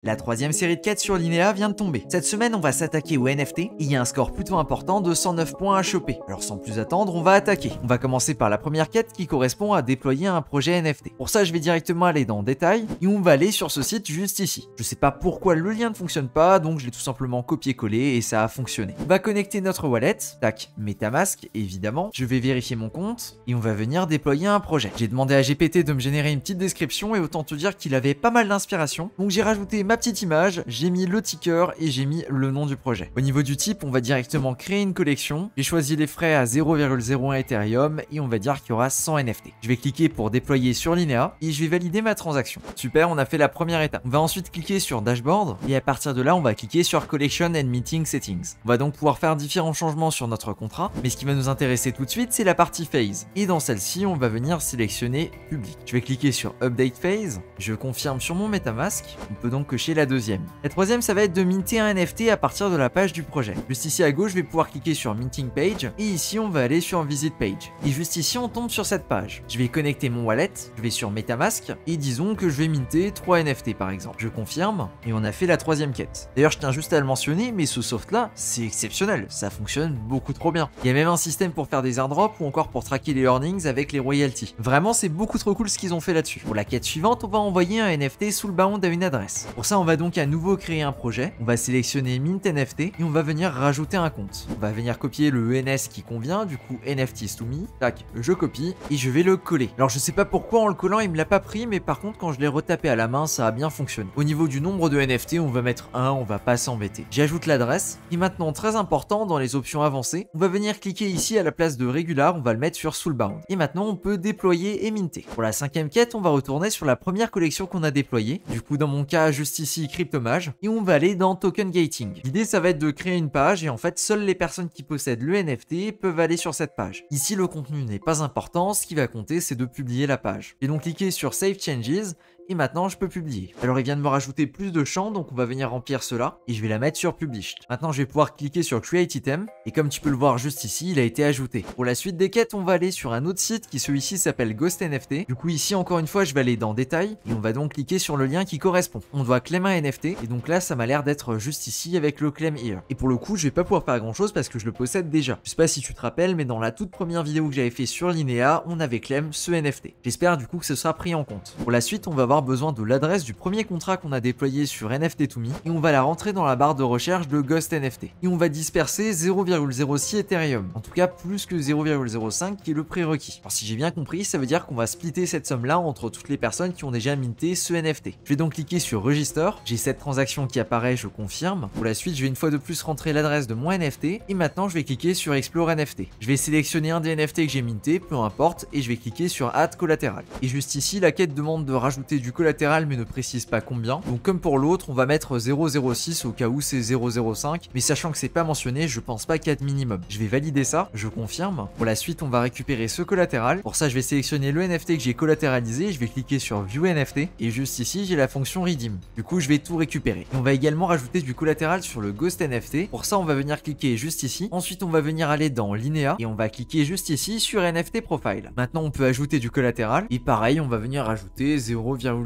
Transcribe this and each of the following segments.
La troisième série de quêtes sur Linéa vient de tomber. Cette semaine, on va s'attaquer au NFT et il y a un score plutôt important de 109 points à choper. Alors sans plus attendre, on va attaquer. On va commencer par la première quête qui correspond à déployer un projet NFT. Pour ça, je vais directement aller dans Détails et on va aller sur ce site juste ici. Je sais pas pourquoi le lien ne fonctionne pas, donc je l'ai tout simplement copié-collé et ça a fonctionné. On va connecter notre wallet, tac, MetaMask évidemment. Je vais vérifier mon compte et on va venir déployer un projet. J'ai demandé à GPT de me générer une petite description et autant te dire qu'il avait pas mal d'inspiration. Donc j'ai rajouté ma petite image, j'ai mis le ticker et j'ai mis le nom du projet. Au niveau du type, on va directement créer une collection. J'ai choisi les frais à 0,01 Ethereum et on va dire qu'il y aura 100 NFT. Je vais cliquer pour déployer sur Linéa et je vais valider ma transaction. Super, on a fait la première étape. On va ensuite cliquer sur Dashboard et à partir de là, on va cliquer sur Collection and Meeting Settings. On va donc pouvoir faire différents changements sur notre contrat, mais ce qui va nous intéresser tout de suite, c'est la partie Phase. Et dans celle-ci, on va venir sélectionner Public. Je vais cliquer sur Update Phase, je confirme sur mon MetaMask, on peut donc cocher la deuxième. La troisième, ça va être de minter un NFT à partir de la page du projet. Juste ici à gauche, je vais pouvoir cliquer sur Minting Page et ici, on va aller sur Visit Page. Et juste ici, on tombe sur cette page. Je vais connecter mon wallet, je vais sur MetaMask et disons que je vais minter 3 NFT par exemple. Je confirme et on a fait la troisième quête. D'ailleurs, je tiens juste à le mentionner, mais ce soft là, c'est exceptionnel, ça fonctionne beaucoup trop bien. Il y a même un système pour faire des airdrops ou encore pour traquer les earnings avec les royalties. Vraiment, c'est beaucoup trop cool ce qu'ils ont fait là-dessus. Pour la quête suivante, on va envoyer un NFT soulbound à une adresse. Pour ça, on va donc à nouveau créer un projet. On va sélectionner Mint NFT et on va venir rajouter un compte. On va venir copier le ENS qui convient, du coup NFTs to me. Tac, je copie et je vais le coller. Alors je sais pas pourquoi en le collant il me l'a pas pris, mais par contre quand je l'ai retapé à la main, ça a bien fonctionné. Au niveau du nombre de NFT, on va mettre 1, on va pas s'embêter. J'ajoute l'adresse et maintenant très important dans les options avancées, on va venir cliquer ici à la place de Regular, on va le mettre sur Soulbound. Et maintenant on peut déployer et minter. Pour la cinquième quête, on va retourner sur la première collection qu'on a déployée. Du coup dans mon cas juste ici Cryptomage et on va aller dans Token Gating. L'idée ça va être de créer une page et en fait seules les personnes qui possèdent le NFT peuvent aller sur cette page. Ici le contenu n'est pas important, ce qui va compter c'est de publier la page. J'ai donc cliqué sur Save Changes et maintenant je peux publier. Alors il vient de me rajouter plus de champs, donc on va venir remplir cela et je vais la mettre sur Published. Maintenant je vais pouvoir cliquer sur Create Item et comme tu peux le voir juste ici, il a été ajouté. Pour la suite des quêtes, on va aller sur un autre site qui celui-ci s'appelle Ghost NFT. Du coup ici encore une fois je vais aller dans Détails et on va donc cliquer sur le lien qui correspond. On doit claim un NFT et donc là ça m'a l'air d'être juste ici avec le claim here. Et pour le coup je vais pas pouvoir faire grand chose parce que je le possède déjà. Je sais pas si tu te rappelles mais dans la toute première vidéo que j'avais fait sur Linéa, on avait claim ce NFT. J'espère du coup que ce sera pris en compte. Pour la suite on va avoir besoin de l'adresse du premier contrat qu'on a déployé sur NFT2Me et on va la rentrer dans la barre de recherche de Ghost NFT et on va disperser 0,06 Ethereum, en tout cas plus que 0,05 qui est le prérequis. Alors si j'ai bien compris, ça veut dire qu'on va splitter cette somme là entre toutes les personnes qui ont déjà minté ce NFT. Je vais donc cliquer sur Register, j'ai cette transaction qui apparaît, je confirme. Pour la suite, je vais une fois de plus rentrer l'adresse de mon NFT et maintenant je vais cliquer sur Explore NFT. Je vais sélectionner un des NFT que j'ai minté, peu importe, et je vais cliquer sur Add Collateral. Et juste ici, la quête demande de rajouter du collatéral mais ne précise pas combien. Donc comme pour l'autre, on va mettre 0,06 au cas où c'est 0,05, mais sachant que c'est pas mentionné, je pense pas qu'il y a de minimum. Je vais valider ça, je confirme. Pour la suite, on va récupérer ce collatéral. Pour ça, je vais sélectionner le NFT que j'ai collatéralisé, je vais cliquer sur View NFT et juste ici, j'ai la fonction Redeem. Du coup, je vais tout récupérer. Et on va également rajouter du collatéral sur le Ghost NFT. Pour ça, on va venir cliquer juste ici. Ensuite, on va venir aller dans Linéa et on va cliquer juste ici sur NFT Profile. Maintenant, on peut ajouter du collatéral et pareil, on va venir rajouter 0,06.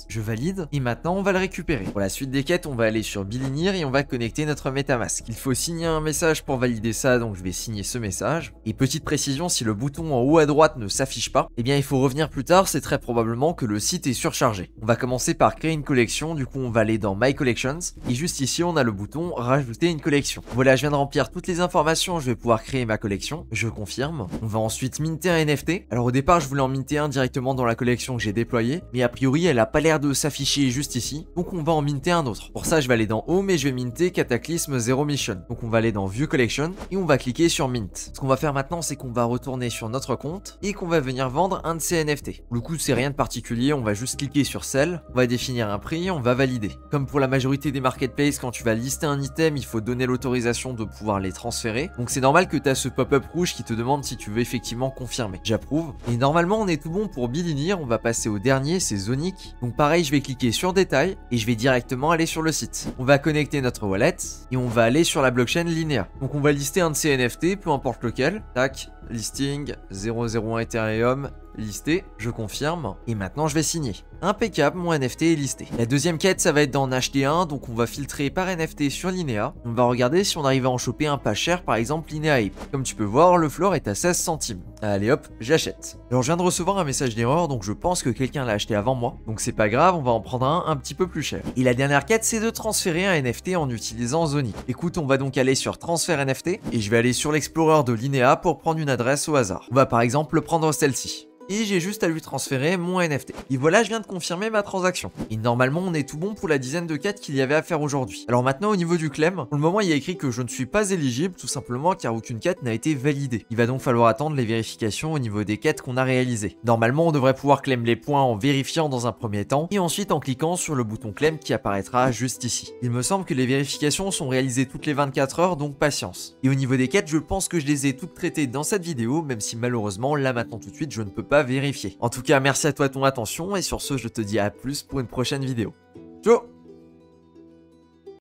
Je valide et maintenant on va le récupérer. Pour la suite des quêtes, on va aller sur Billinir et on va connecter notre MetaMask. Il faut signer un message pour valider ça, donc je vais signer ce message. Et petite précision, si le bouton en haut à droite ne s'affiche pas, eh bien il faut revenir plus tard, c'est très probablement que le site est surchargé. On va commencer par créer une collection, du coup on va aller dans My Collections et juste ici on a le bouton rajouter une collection. Voilà, je viens de remplir toutes les informations, je vais pouvoir créer ma collection, je confirme. On va ensuite minter un NFT. Alors au départ je voulais en minter un directement dans la collection que j'ai déployée, mais a priori elle a pas l'air de s'afficher juste ici, donc on va en minter un autre. Pour ça je vais aller dans Home et je vais minter Cataclysme Zero Mission. Donc on va aller dans View Collection et on va cliquer sur Mint. Ce qu'on va faire maintenant c'est qu'on va retourner sur notre compte et qu'on va venir vendre un de ces NFT. Pour le coup c'est rien de particulier, on va juste cliquer sur Sell, on va définir un prix, on va valider. Comme pour la majorité des marketplaces, quand tu vas lister un item, il faut donner l'autorisation de pouvoir les transférer. Donc c'est normal que tu as ce pop-up rouge qui te demande si tu veux effectivement confirmer. J'approuve. Et normalement on est tout bon pour Billinir, on va passer au dernier, c'est Zonic. Donc pareil, je vais cliquer sur Détails et je vais directement aller sur le site. On va connecter notre wallet et on va aller sur la blockchain Linéa. Donc on va lister un de ces NFT, peu importe lequel. Tac, listing 001 Ethereum lister, je confirme, et maintenant je vais signer. Impeccable, mon NFT est listé. La deuxième quête, ça va être d'en acheter un, donc on va filtrer par NFT sur Linea. On va regarder si on arrive à en choper un pas cher, par exemple Linea Ape. Comme tu peux voir, le floor est à 16 centimes. Allez hop, j'achète. Alors je viens de recevoir un message d'erreur, donc je pense que quelqu'un l'a acheté avant moi. Donc c'est pas grave, on va en prendre un petit peu plus cher. Et la dernière quête, c'est de transférer un NFT en utilisant Zoni. Écoute, on va donc aller sur transfert NFT, et je vais aller sur l'explorer de Linea pour prendre une adresse au hasard. On va par exemple prendre celle-ci. Et j'ai juste à lui transférer mon NFT. Et voilà, je viens de confirmer ma transaction. Et normalement, on est tout bon pour la dizaine de quêtes qu'il y avait à faire aujourd'hui. Alors maintenant, au niveau du claim, pour le moment, il y a écrit que je ne suis pas éligible, tout simplement car aucune quête n'a été validée. Il va donc falloir attendre les vérifications au niveau des quêtes qu'on a réalisées. Normalement, on devrait pouvoir claim les points en vérifiant dans un premier temps, et ensuite en cliquant sur le bouton claim qui apparaîtra juste ici. Il me semble que les vérifications sont réalisées toutes les 24 heures, donc patience. Et au niveau des quêtes, je pense que je les ai toutes traitées dans cette vidéo, même si malheureusement, là maintenant tout de suite, je ne peux pas vérifier. En tout cas, merci à toi de ton attention et sur ce, je te dis à plus pour une prochaine vidéo. Ciao!